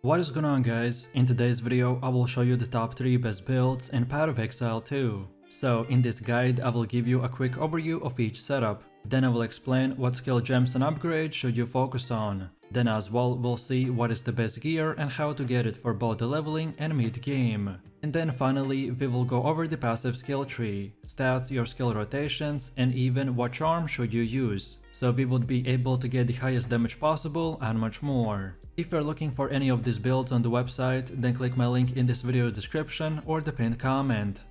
What is going on, guys? In today's video I will show you the top 3 best builds in Path of Exile 2. So in this guide I will give you a quick overview of each setup, then I will explain what skill gems and upgrades should you focus on. Then as well we'll see what is the best gear and how to get it for both the leveling and mid-game. And then finally we will go over the passive skill tree, stats, your skill rotations, and even what charm should you use, so we would be able to get the highest damage possible and much more. If you're looking for any of these builds on the website, then click my link in this video description or the pinned comment.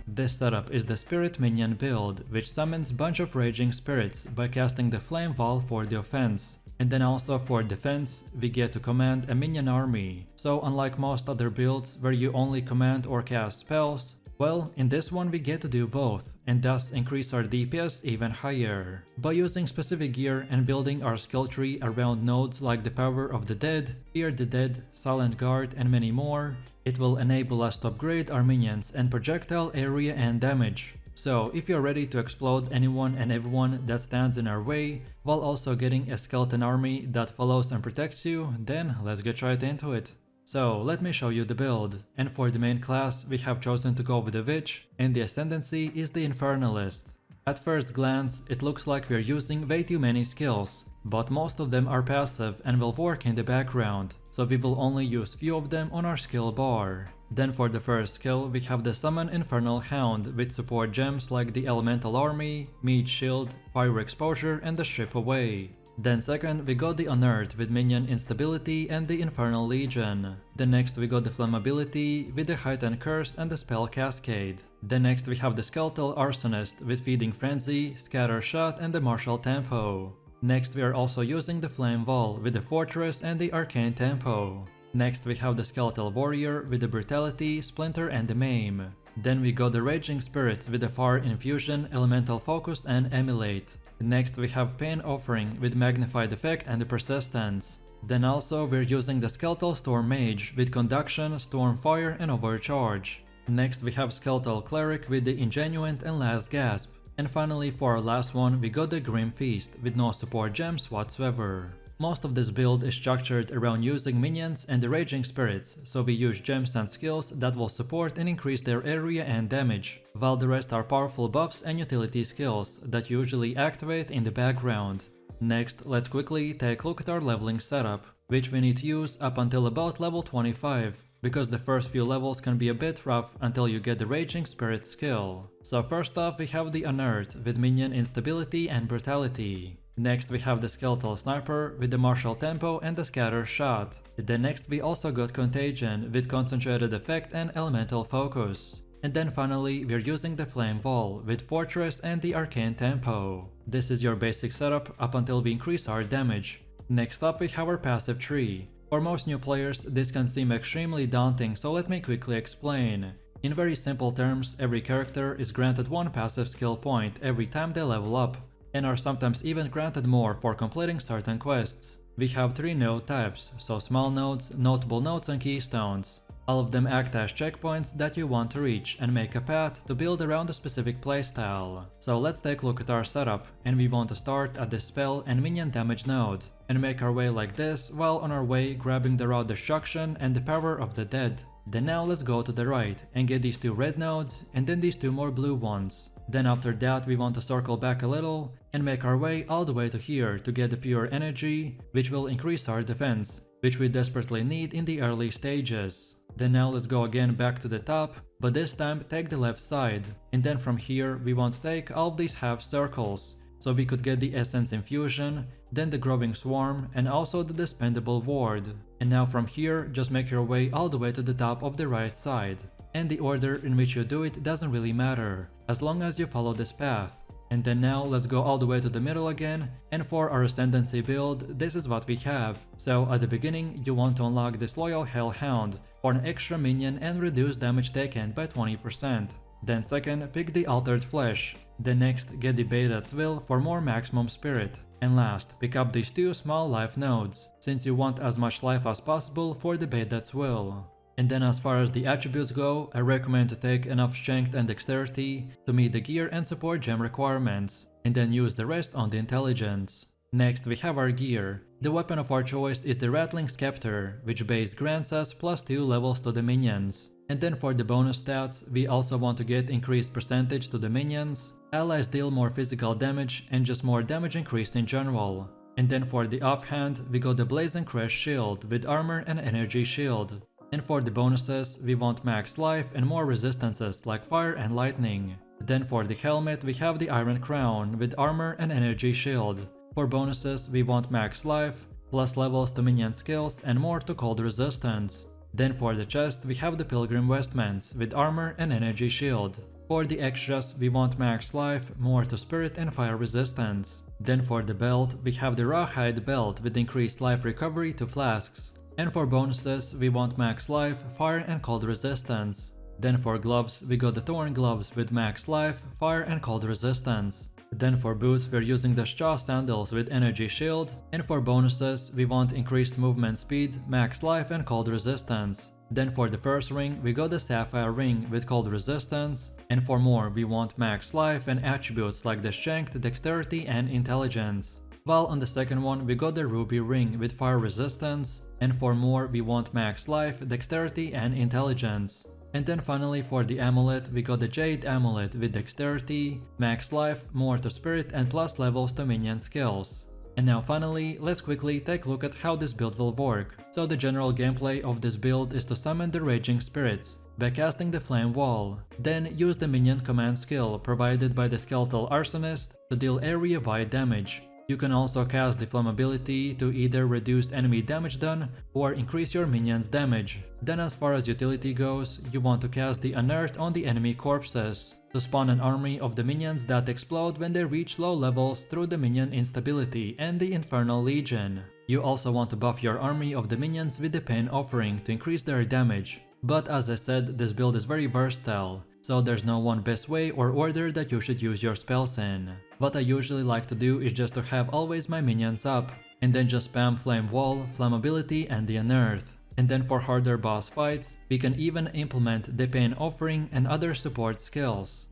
This setup is the Spirit Minion build, which summons bunch of raging spirits by casting the Flame Wall for the offense. And then also for defense, we get to command a minion army. So unlike most other builds where you only command or cast spells, well, in this one we get to do both, and thus increase our DPS even higher. By using specific gear and building our skill tree around nodes like the Power of the Dead, Fear the Dead, Silent Guard, and many more, it will enable us to upgrade our minions and projectile area and damage. So if you're ready to explode anyone and everyone that stands in our way, while also getting a skeleton army that follows and protects you, then let's get right into it. So let me show you the build, and for the main class we have chosen to go with the Witch, and the Ascendancy is the Infernalist. At first glance it looks like we're using way too many skills, but most of them are passive and will work in the background, so we will only use few of them on our skill bar. Then for the first skill we have the Summon Infernal Hound with support gems like the Elemental Army, Meat Shield, Fire Exposure, and the Strip Away. Then second we got the Unearth with minion instability and the Infernal Legion. Then next we got the Flammability with the Heightened Curse and the Spell Cascade. Then next we have the Skeletal Arsonist with Feeding Frenzy, Scatter Shot, and the Martial Tempo. Next we are also using the Flame Wall with the Fortress and the Arcane Tempo. Next we have the Skeletal Warrior with the Brutality, Splinter, and the Maim. Then we got the Raging Spirits with the Fire Infusion, Elemental Focus, and Emulate. Next we have Pain Offering with Magnified Effect and the Persistence. Then also we're using the Skeletal Storm Mage with Conduction, Storm Fire, and Overcharge. Next we have Skeletal Cleric with the Ingenuine and Last Gasp. And finally for our last one we got the Grim Feast with no support gems whatsoever. Most of this build is structured around using minions and the Raging Spirits, so we use gems and skills that will support and increase their area and damage, while the rest are powerful buffs and utility skills that usually activate in the background. Next, let's quickly take a look at our leveling setup, which we need to use up until about level 25, because the first few levels can be a bit rough until you get the Raging Spirit skill. So first off we have the Unearth with minion instability and brutality. Next we have the Skeletal Sniper with the Martial Tempo and the Scatter Shot. Then next we also got Contagion with Concentrated Effect and Elemental Focus. And then finally we're using the Flame Wall with Fortress and the Arcane Tempo. This is your basic setup up until we increase our damage. Next up we have our passive tree. For most new players this can seem extremely daunting, so let me quickly explain. In very simple terms, every character is granted one passive skill point every time they level up, and are sometimes even granted more for completing certain quests. We have 3 node types, so small nodes, notable nodes, and keystones. All of them act as checkpoints that you want to reach and make a path to build around a specific playstyle. So let's take a look at our setup, and we want to start at the spell and minion damage node, and make our way like this while on our way grabbing the Raw Destruction and the Power of the Dead. Then now let's go to the right and get these 2 red nodes and then these 2 more blue ones. Then after that we want to circle back a little and make our way all the way to here to get the pure energy, which will increase our defense, which we desperately need in the early stages. Then now let's go again back to the top, but this time take the left side, and then from here we want to take all of these half circles, so we could get the Essence Infusion, then the Growing Swarm, and also the Dispendable Ward. And now from here just make your way all the way to the top of the right side. And the order in which you do it doesn't really matter, as long as you follow this path. And then now let's go all the way to the middle again, and for our Ascendancy build, this is what we have. So at the beginning you want to unlock this Loyal Hellhound for an extra minion and reduce damage taken by 20%. Then second, pick the Altered Flesh. Then next, get the Baidat's Will for more maximum spirit. And last, pick up these 2 small life nodes, since you want as much life as possible for the Baidat's Will. And then as far as the attributes go, I recommend to take enough strength and dexterity to meet the gear and support gem requirements, and then use the rest on the intelligence. Next we have our gear. The weapon of our choice is the Rattling Scepter, which base grants us +2 levels to the minions. And then for the bonus stats, we also want to get increased percentage to the minions, allies deal more physical damage, and just more damage increase in general. And then for the offhand, we got the Blazing Crash Shield with armor and energy shield. And for the bonuses, we want max life and more resistances like fire and lightning. Then for the helmet, we have the Iron Crown with armor and energy shield. For bonuses, we want max life, plus levels to minion skills and more to cold resistance. Then for the chest, we have the Pilgrim Vestments with armor and energy shield. For the extras, we want max life, more to spirit and fire resistance. Then for the belt, we have the Rawhide Belt with increased life recovery to flasks. And for bonuses, we want max life, fire and cold resistance. Then for gloves, we got the Torn Gloves with max life, fire and cold resistance. Then for boots, we're using the Straw Sandals with energy shield. And for bonuses, we want increased movement speed, max life and cold resistance. Then for the first ring, we got the Sapphire Ring with cold resistance. And for more, we want max life and attributes like the Strength, Dexterity and Intelligence. While on the second one, we got the Ruby Ring with fire resistance. And for more, we want max life, Dexterity and Intelligence. And then finally for the amulet, we got the Jade Amulet with Dexterity, max life, more to spirit and plus levels to minion skills. And now finally, let's quickly take a look at how this build will work. So the general gameplay of this build is to summon the Raging Spirits by casting the Flame Wall. Then use the minion command skill provided by the Skeletal Arsonist to deal area-wide damage. You can also cast the Flammability to either reduce enemy damage done or increase your minions' damage. Then as far as utility goes, you want to cast the Unearth on the enemy corpses to spawn an army of the minions that explode when they reach low levels through the minion instability and the Infernal Legion. You also want to buff your army of the minions with the Pain Offering to increase their damage. But as I said, this build is very versatile, so there's no one best way or order that you should use your spells in. What I usually like to do is just to have always my minions up, and then just spam Flame Wall, Flammability and the Unearth. And then for harder boss fights, we can even implement the Pain Offering and other support skills.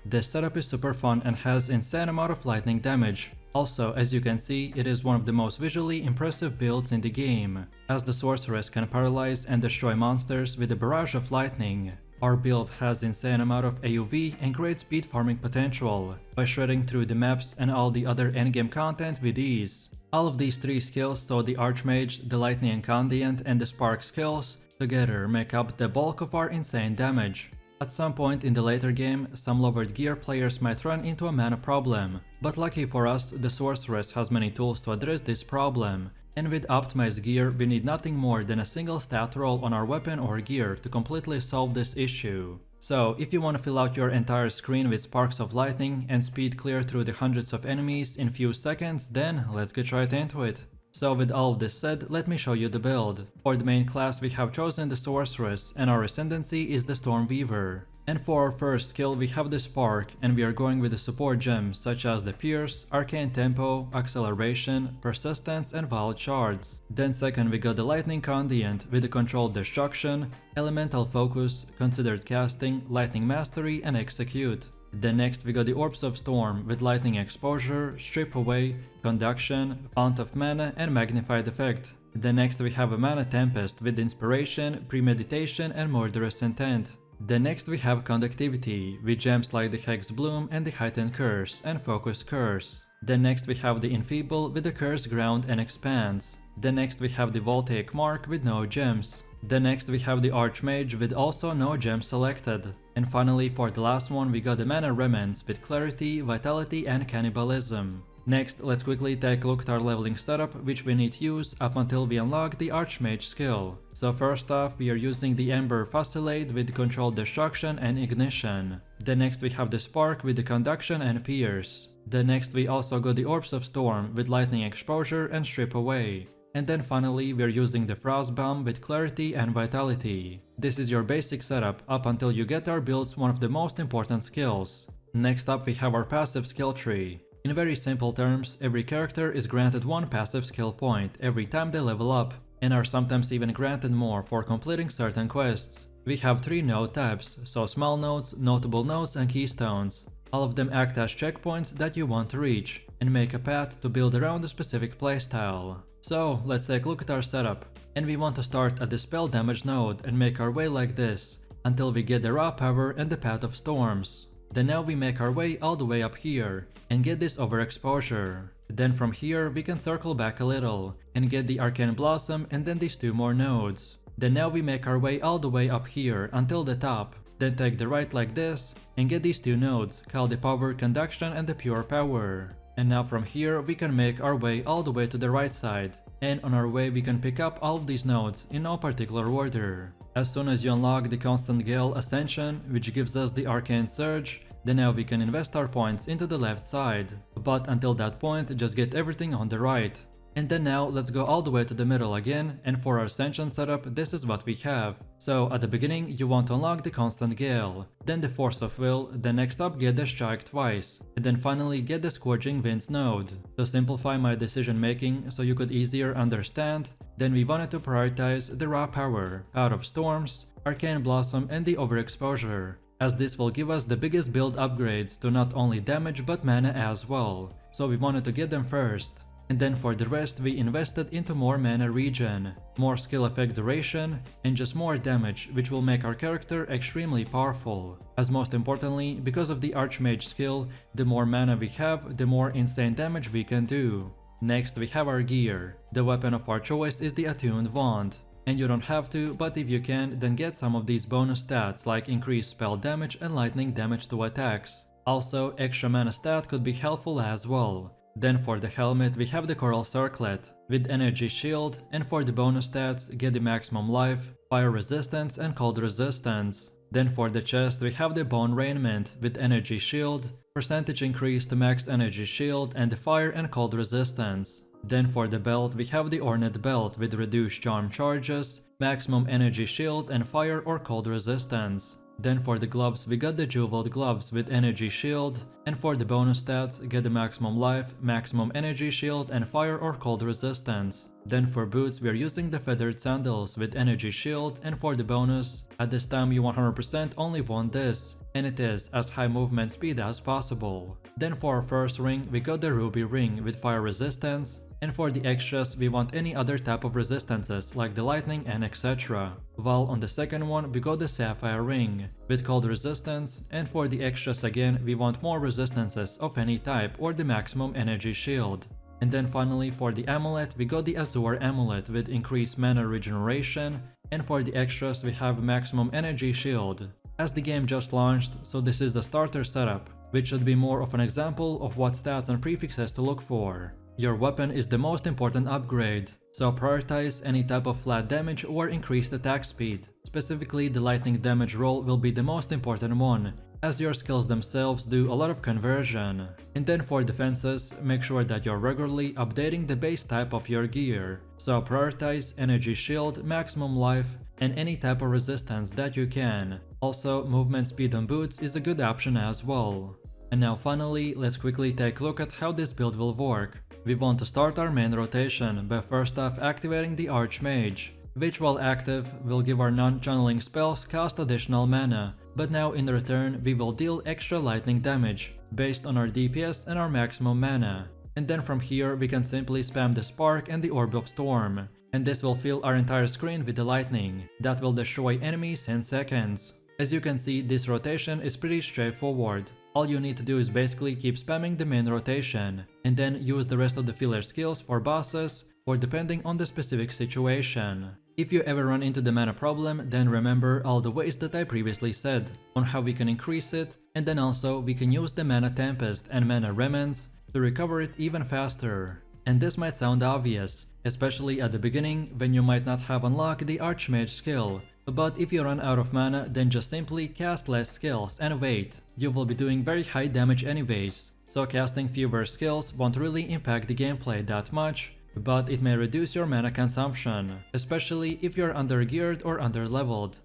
This setup is super fun and has insane amount of lightning damage. Also, as you can see, it is one of the most visually impressive builds in the game, as the sorceress can paralyze and destroy monsters with a barrage of lightning. Our build has insane amount of AoV and great speed farming potential, by shredding through the maps and all the other endgame content with ease. All of these three skills, so the Archmage, the Lightning Incandescent and the Spark skills, together make up the bulk of our insane damage. At some point in the later game, some lowered gear players might run into a mana problem, but lucky for us, the sorceress has many tools to address this problem, and with optimized gear we need nothing more than a single stat roll on our weapon or gear to completely solve this issue. So if you want to fill out your entire screen with sparks of lightning and speed clear through the hundreds of enemies in few seconds, then let's get right into it. So with all of this said, let me show you the build. For the main class we have chosen the sorceress and our ascendancy is the Stormweaver. And for our first skill we have the Spark, and we are going with the support gems such as the Pierce, Arcane Tempo, Acceleration, Persistence and Wild Shards. Then second we got the Lightning Conduit with the Controlled Destruction, Elemental Focus, Considered Casting, Lightning Mastery and Execute. Then next we got the Orbs of Storm with Lightning Exposure, Strip Away, Conduction, Fount of Mana and Magnified Effect. Then next we have a Mana Tempest with Inspiration, Premeditation and Murderous Intent. Then next we have Conductivity with gems like the Hex Bloom and the Heightened Curse and Focus Curse. Then next we have the Enfeeble with the Curse Ground and Expands. Then next we have the Voltaic Mark with no gems. Then next we have the Archmage with also no gems selected. And finally for the last one we got the Mana Remnants with Clarity, Vitality and Cannibalism. Next, let's quickly take a look at our leveling setup, which we need to use up until we unlock the Archmage skill. So first off, we are using the Ember Fusillade with Controlled Destruction and Ignition. Then next we have the Spark with the Conduction and Pierce. Then next we also got the Orbs of Storm with Lightning Exposure and Strip Away. And then finally we're using the Frostbomb with Clarity and Vitality. This is your basic setup up until you get our build's one of the most important skills. Next up we have our passive skill tree. In very simple terms, every character is granted one passive skill point every time they level up, and are sometimes even granted more for completing certain quests. We have 3 node types, so small nodes, notable nodes and keystones. All of them act as checkpoints that you want to reach, and make a path to build around a specific playstyle. So let's take a look at our setup, and we want to start at the spell damage node and make our way like this until we get the raw power and the path of storms. Then now we make our way all the way up here and get this overexposure. Then from here we can circle back a little and get the arcane blossom and then these 2 more nodes. Then now we make our way all the way up here until the top, then take the right like this and get these 2 nodes called the power conduction and the pure power. And now from here we can make our way all the way to the right side, and on our way we can pick up all of these nodes in no particular order. As soon as you unlock the Constant Gale Ascension, which gives us the Arcane Surge, then now we can invest our points into the left side. But until that point, just get everything on the right. And then now let's go all the way to the middle again, and for our Ascension setup this is what we have. So at the beginning you want to unlock the Constant Gale, then the Force of Will, then next up get the Strike twice, and then finally get the Scourging Winds node. To simplify my decision making so you could easier understand, then we wanted to prioritize the raw power, Path of Storms, Arcane Blossom and the Overexposure, as this will give us the biggest build upgrades to not only damage but mana as well, so we wanted to get them first. And then for the rest we invested into more mana regen, more skill effect duration, and just more damage, which will make our character extremely powerful. As most importantly, because of the Archmage skill, the more mana we have, the more insane damage we can do. Next we have our gear. The weapon of our choice is the Attuned Wand. And you don't have to, but if you can, then get some of these bonus stats like increased spell damage and lightning damage to attacks. Also, extra mana stat could be helpful as well. Then for the helmet we have the Coral Circlet with Energy Shield, and for the bonus stats get the Maximum Life, Fire Resistance and Cold Resistance. Then for the chest we have the Bone Raiment with Energy Shield, percentage increase to max Energy Shield and the Fire and Cold Resistance. Then for the belt we have the Ornate Belt with reduced charm charges, maximum Energy Shield and Fire or Cold Resistance. Then for the gloves we got the Jeweled Gloves with Energy Shield, and for the bonus stats get the Maximum Life, Maximum Energy Shield and Fire or Cold Resistance. Then for boots we are using the Feathered Sandals with Energy Shield, and for the bonus, at this time you 100% only want this, and it is as high movement speed as possible. Then for our first ring we got the Ruby Ring with Fire Resistance, and for the extras we want any other type of resistances like the lightning and etc. While on the second one we got the Sapphire Ring with Cold Resistance, and for the extras again we want more resistances of any type or the Maximum Energy Shield. And then finally for the amulet we got the Azure Amulet with increased mana regeneration, and for the extras we have Maximum Energy Shield. As the game just launched, so this is the starter setup, which should be more of an example of what stats and prefixes to look for. Your weapon is the most important upgrade, so prioritize any type of flat damage or increased attack speed. Specifically, the lightning damage roll will be the most important one, as your skills themselves do a lot of conversion. And then for defenses, make sure that you're regularly updating the base type of your gear, so prioritize Energy Shield, Maximum Life, and any type of resistance that you can. Also, movement speed on boots is a good option as well. And now finally, let's quickly take a look at how this build will work. We want to start our main rotation by first off activating the Archmage, which while active will give our non-channeling spells cost additional mana, but now in return we will deal extra lightning damage based on our DPS and our maximum mana. And then from here we can simply spam the Spark and the Orb of Storm, and this will fill our entire screen with the lightning that will destroy enemies in seconds. As you can see, this rotation is pretty straightforward. All you need to do is basically keep spamming the main rotation, and then use the rest of the filler skills for bosses or depending on the specific situation. If you ever run into the mana problem, then remember all the ways that I previously said on how we can increase it, and then also we can use the Mana Tempest and Mana Remnants to recover it even faster. And this might sound obvious, especially at the beginning when you might not have unlocked the Archmage skill. But if you run out of mana, then just simply cast less skills and wait. You will be doing very high damage anyways, so casting fewer skills won't really impact the gameplay that much, but it may reduce your mana consumption, especially if you're under-geared or under-leveled.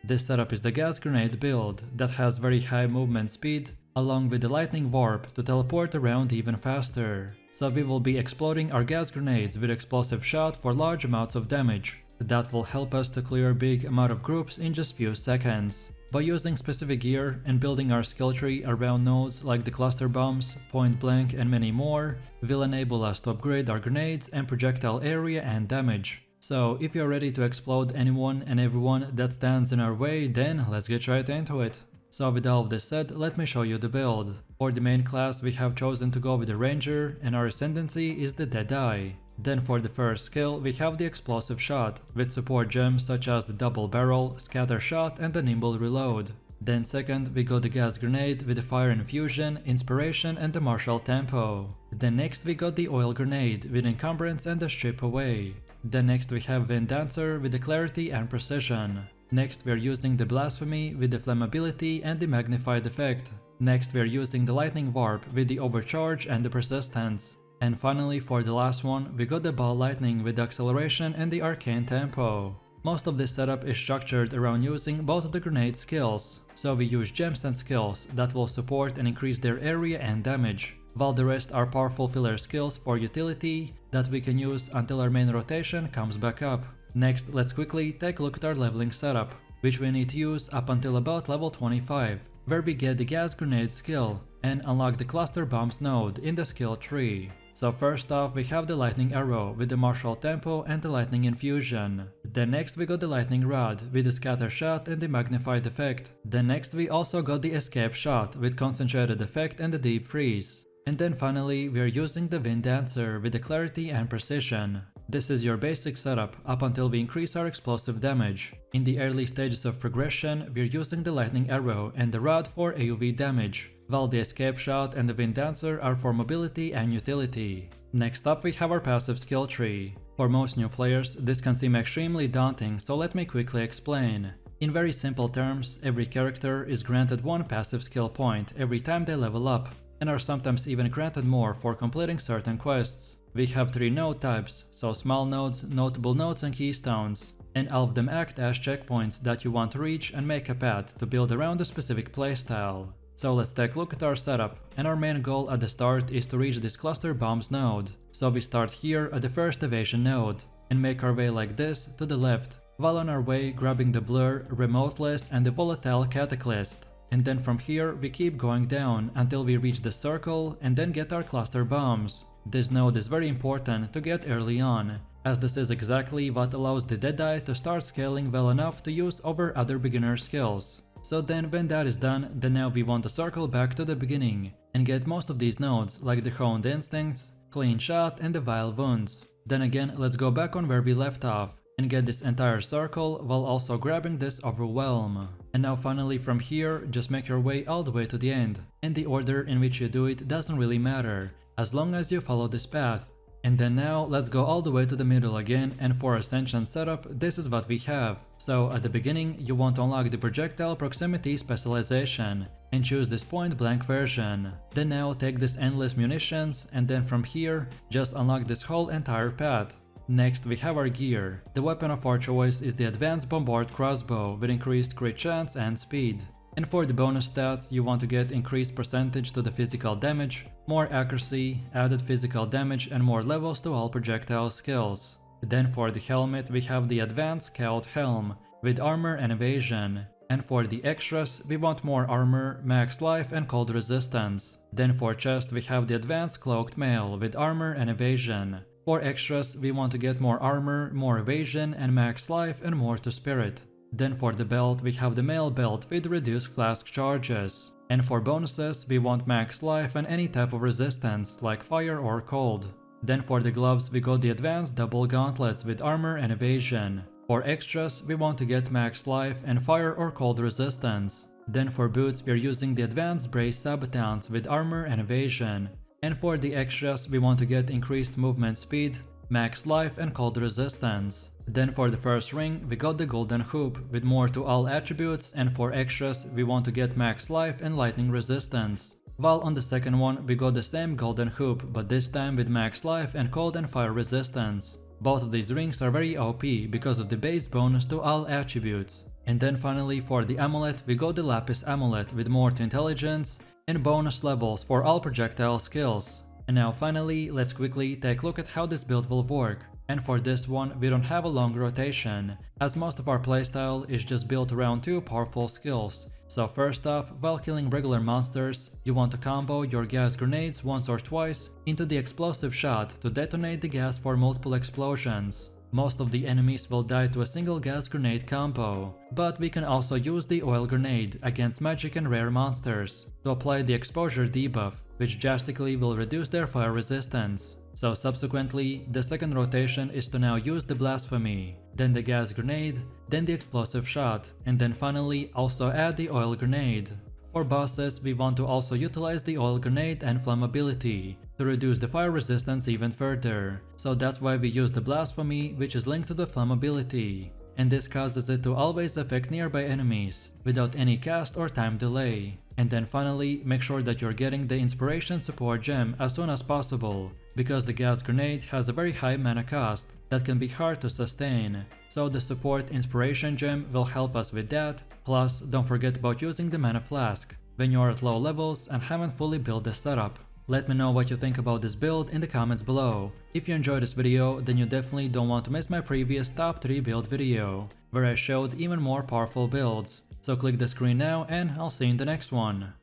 This setup is the Gas Grenade build that has very high movement speed, along with the Lightning Warp to teleport around even faster. So we will be exploding our gas grenades with Explosive Shot for large amounts of damage. That will help us to clear big amount of groups in just few seconds. By using specific gear and building our skill tree around nodes like the cluster bombs, point blank and many more, will enable us to upgrade our grenades and projectile area and damage. So if you're ready to explode anyone and everyone that stands in our way, then let's get right into it. So with all of this said, let me show you the build. For the main class we have chosen to go with the Ranger and our ascendancy is the Deadeye. Then for the first skill we have the Explosive Shot, with support gems such as the Double Barrel, Scatter Shot and the Nimble Reload. Then second we got the Gas Grenade with the Fire Infusion, Inspiration and the Martial Tempo. Then next we got the Oil Grenade with Encumbrance and the Strip Away. Then next we have Wind Dancer with the Clarity and Precision. Next we are using the Blasphemy with the Flammability and the Magnified Effect. Next we are using the Lightning Warp with the Overcharge and the Persistence. And finally for the last one, we got the Ball Lightning with the Acceleration and the Arcane Tempo. Most of this setup is structured around using both of the grenade skills, so we use gems and skills that will support and increase their area and damage, while the rest are powerful filler skills for utility that we can use until our main rotation comes back up. Next, let's quickly take a look at our leveling setup, which we need to use up until about level 25, where we get the Gas Grenade skill and unlock the Cluster Bombs node in the skill tree. So first off we have the Lightning Arrow with the Martial Tempo and the Lightning Infusion. Then next we got the Lightning Rod with the Scatter Shot and the Magnified Effect. Then next we also got the Escape Shot with Concentrated Effect and the Deep Freeze. And then finally we are using the Wind Dancer with the Clarity and Precision. This is your basic setup up until we increase our explosive damage. In the early stages of progression we are using the Lightning Arrow and the Rod for AoV damage, while the Escape Shot and the Wind Dancer are for mobility and utility. Next up we have our passive skill tree. For most new players this can seem extremely daunting, so let me quickly explain. In very simple terms, every character is granted one passive skill point every time they level up, and are sometimes even granted more for completing certain quests. We have 3 node types, so small nodes, notable nodes and keystones, and all of them act as checkpoints that you want to reach and make a path to build around a specific playstyle. So let's take a look at our setup, and our main goal at the start is to reach this Cluster Bombs node. So we start here at the first evasion node, and make our way like this to the left, while on our way grabbing the Blur, Remoteless and the Volatile Cataclysm. And then from here we keep going down until we reach the circle and then get our Cluster Bombs. This node is very important to get early on, as this is exactly what allows the Deadeye to start scaling well enough to use over other beginner skills. So then when that is done, then now we want to circle back to the beginning and get most of these nodes like the Honed Instincts, Clean Shot and the Vile Wounds. Then again let's go back on where we left off and get this entire circle while also grabbing this Overwhelm. And now finally from here just make your way all the way to the end, and the order in which you do it doesn't really matter as long as you follow this path. And then now let's go all the way to the middle again, and for Ascension setup this is what we have. So at the beginning you want to unlock the Projectile Proximity specialization and choose this point blank version. Then now take this Endless Munitions, and then from here just unlock this whole entire path. Next we have our gear. The weapon of our choice is the Advanced Bombard Crossbow with increased crit chance and speed. And for the bonus stats you want to get increased percentage to the physical damage, more accuracy, added physical damage and more levels to all projectile skills. Then for the helmet we have the Advanced Scout Helm with armor and evasion. And for the extras we want more armor, max life and cold resistance. Then for chest we have the Advanced Cloaked Mail with armor and evasion. For extras we want to get more armor, more evasion and max life and more to spirit. Then for the belt we have the Mail Belt with reduced flask charges. And for bonuses we want max life and any type of resistance like fire or cold. Then for the gloves we got the Advanced Double Gauntlets with armor and evasion. For extras we want to get max life and fire or cold resistance. Then for boots we are using the Advanced Brace Sabotans with armor and evasion. And for the extras we want to get increased movement speed, max life and cold resistance. Then for the first ring we got the Golden Hoop with more to all attributes, and for extras we want to get max life and lightning resistance. While on the second one we got the same Golden Hoop, but this time with max life and cold and fire resistance. Both of these rings are very OP because of the base bonus to all attributes. And then finally for the amulet we got the Lapis Amulet with more to intelligence and bonus levels for all projectile skills. And now finally, let's quickly take a look at how this build will work. And for this one, we don't have a long rotation, as most of our playstyle is just built around two powerful skills. So first off, while killing regular monsters, you want to combo your gas grenades once or twice into the explosive shot to detonate the gas for multiple explosions. Most of the enemies will die to a single gas grenade combo, but we can also use the oil grenade against magic and rare monsters to apply the exposure debuff, which drastically will reduce their fire resistance. So subsequently, the second rotation is to now use the blasphemy, then the gas grenade, then the explosive shot, and then finally also add the oil grenade. For bosses, we want to also utilize the oil grenade and flammability to reduce the fire resistance even further. So that's why we use the blasphemy, which is linked to the flammability. And this causes it to always affect nearby enemies without any cast or time delay. And then finally, make sure that you're getting the inspiration support gem as soon as possible, because the gas grenade has a very high mana cost that can be hard to sustain. So the support inspiration gem will help us with that. Plus, don't forget about using the mana flask when you're at low levels and haven't fully built the setup. Let me know what you think about this build in the comments below. If you enjoyed this video, then you definitely don't want to miss my previous top 3 build video, where I showed even more powerful builds. So click the screen now and I'll see you in the next one.